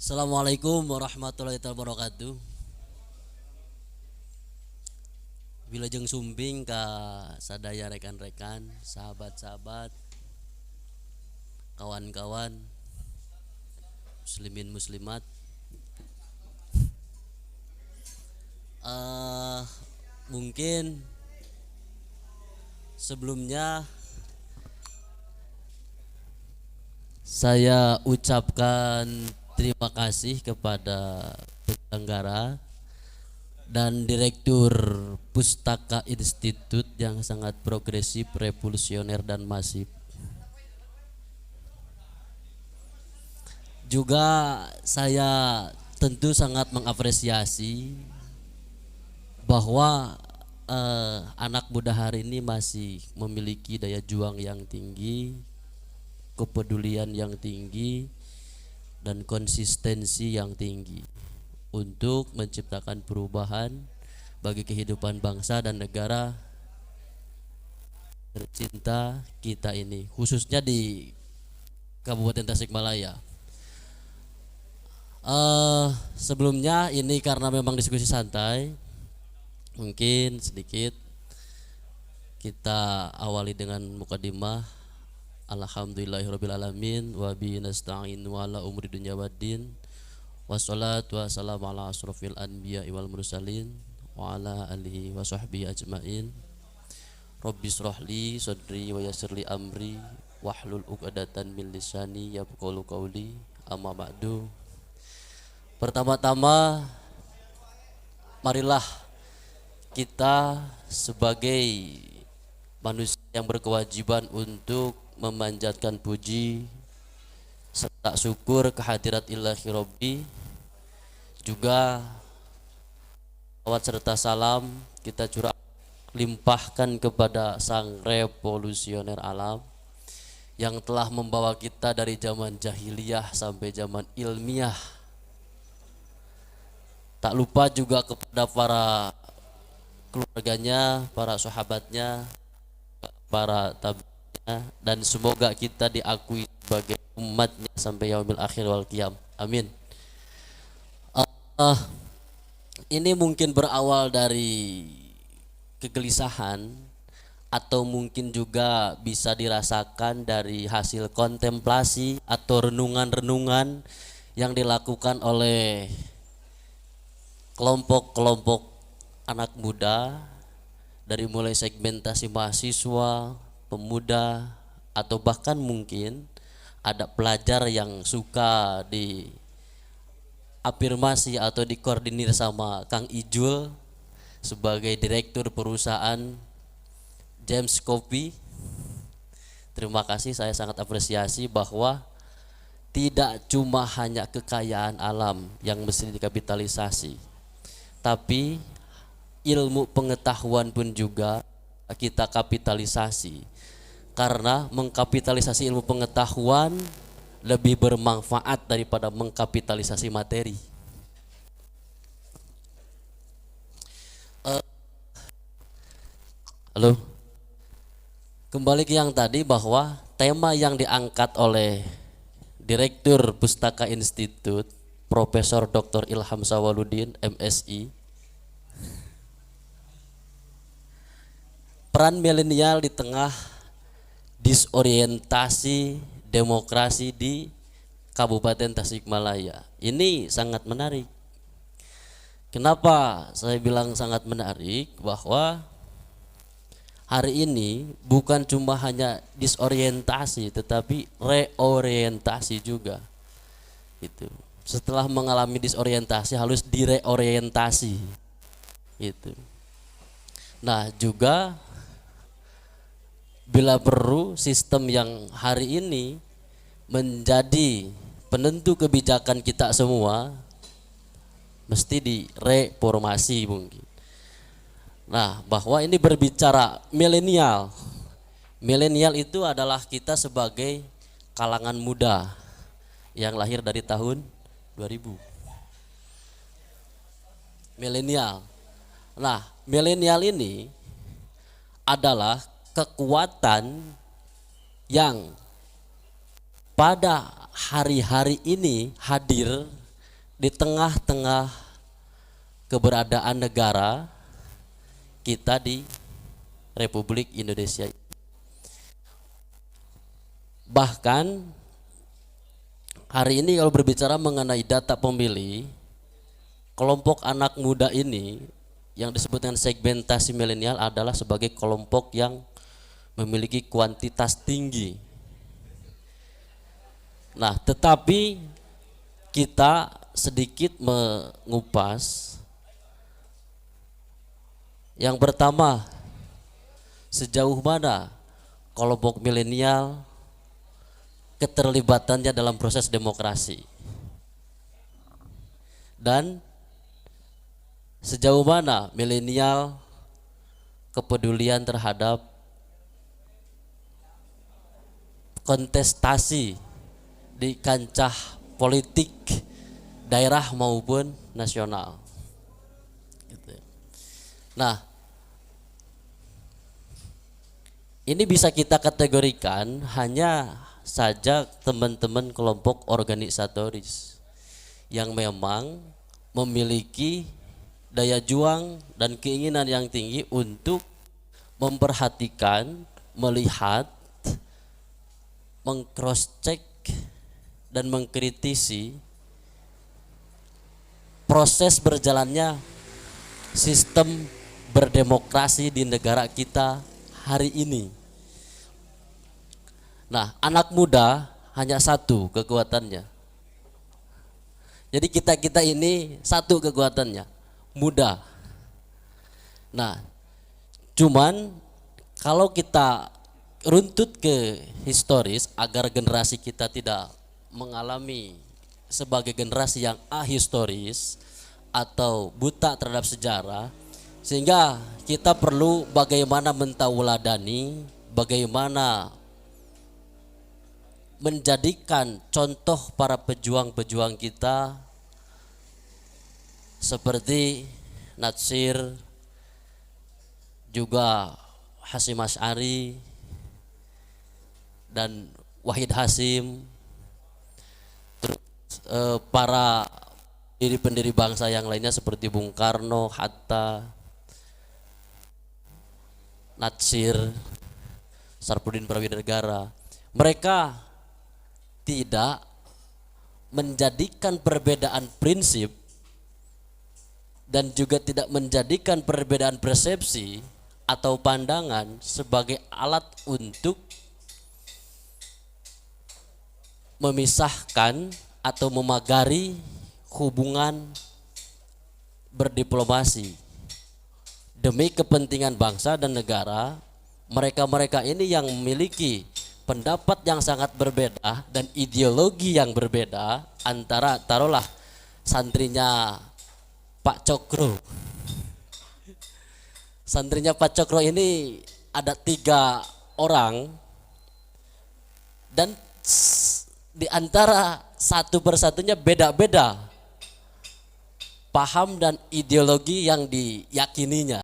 Assalamualaikum warahmatullahi wabarakatuh. Wilujeng sumbing ka sadaya rekan-rekan, sahabat-sahabat, kawan-kawan, muslimin muslimat. eh Mungkin sebelumnya saya ucapkan terima kasih kepada penyelenggara dan Direktur Pustaka Institut yang sangat progresif, revolusioner dan masif. Juga saya tentu sangat mengapresiasi bahwa anak muda hari ini masih memiliki daya juang yang tinggi, kepedulian yang tinggi, dan konsistensi yang tinggi untuk menciptakan perubahan bagi kehidupan bangsa dan negara tercinta kita ini, khususnya di Kabupaten Tasikmalaya. Sebelumnya ini karena memang diskusi santai, mungkin sedikit kita awali dengan mukadimah. Alhamdulillahirabbil alamin wa bihi nasta'in wa ala umri dunya waddin. Wassalatu wassalamu ala asrofil anbiya wal mursalin wa ala alihi wa sahbihi ajmain. Rabbi shrahli sadri wa yassirli amri wahlul 'uqdatan min lisani yafqahu qawli. Amma ba'du. Pertama-tama marilah kita sebagai manusia yang berkewajiban untuk memanjatkan puji serta syukur kehadirat Ilahi Robbi, juga salawat serta salam kita curah limpahkan kepada sang revolusioner alam yang telah membawa kita dari zaman jahiliyah sampai zaman ilmiah. Tak lupa juga kepada para keluarganya, para sahabatnya, para tabi'nya, dan semoga kita diakui sebagai umatnya sampai yaumil akhir wal qiyam. Amin. Ini mungkin berawal dari kegelisahan atau mungkin juga bisa dirasakan dari hasil kontemplasi atau renungan-renungan yang dilakukan oleh kelompok-kelompok anak muda, dari mulai segmentasi mahasiswa, pemuda, atau bahkan mungkin ada pelajar yang suka diafirmasi atau dikoordinir sama Kang Ijul sebagai direktur perusahaan James Coffee. Terima kasih, saya sangat apresiasi bahwa tidak cuma hanya kekayaan alam yang mesti dikapitalisasi, tapi ilmu pengetahuan pun juga kita kapitalisasi, karena mengkapitalisasi ilmu pengetahuan lebih bermanfaat daripada mengkapitalisasi materi. Halo, kembali ke yang tadi bahwa tema yang diangkat oleh Direktur Pustaka Institut Profesor Dr. Ilham Sawaludin MSI, peran milenial di tengah disorientasi demokrasi di Kabupaten Tasikmalaya. Ini sangat menarik. Kenapa saya bilang sangat menarik? Bahwa hari ini bukan cuma hanya disorientasi, tetapi reorientasi juga. Itu. Setelah mengalami disorientasi harus direorientasi. Itu. Nah, juga bila perlu sistem yang hari ini menjadi penentu kebijakan kita semua mesti direformasi mungkin. Nah, bahwa ini berbicara milenial. Milenial itu adalah kita sebagai kalangan muda yang lahir dari tahun 2000. Milenial. Nah, milenial ini adalah kekuatan yang pada hari-hari ini hadir di tengah-tengah keberadaan negara kita di Republik Indonesia. Bahkan hari ini kalau berbicara mengenai data pemilih, kelompok anak muda ini yang disebut dengan segmentasi milenial adalah sebagai kelompok yang memiliki kuantitas tinggi. Nah, tetapi kita sedikit mengupas. Yang pertama, sejauh mana kelompok milenial keterlibatannya dalam proses demokrasi, dan sejauh mana milenial kepedulian terhadap kontestasi di kancah politik daerah maupun nasional. Nah, ini bisa kita kategorikan hanya saja teman-teman kelompok organisatoris yang memang memiliki daya juang dan keinginan yang tinggi untuk memperhatikan, melihat, meng-cross check dan mengkritisi proses berjalannya sistem berdemokrasi di negara kita hari ini. Nah, anak muda hanya satu kekuatannya. Jadi kita ini satu kekuatannya, muda. Nah, cuman kalau kita runtut ke historis agar generasi kita tidak mengalami sebagai generasi yang ahistoris atau buta terhadap sejarah, sehingga kita perlu bagaimana mentauladani, bagaimana menjadikan contoh para pejuang-pejuang kita seperti Natsir, juga Hasyim Asy'ari dan Wahid Hasyim, para pendiri bangsa yang lainnya seperti Bung Karno, Hatta, Natsir, Sarpudin Prawinegara. Mereka tidak menjadikan perbedaan prinsip dan juga tidak menjadikan perbedaan persepsi atau pandangan sebagai alat untuk memisahkan atau memagari hubungan berdiplomasi demi kepentingan bangsa dan negara. Mereka-mereka ini yang memiliki pendapat yang sangat berbeda dan ideologi yang berbeda antara, taruhlah, santrinya Pak Cokro. Santrinya Pak Cokro ini ada 3 orang, dan di antara satu persatunya beda-beda paham dan ideologi yang diyakininya.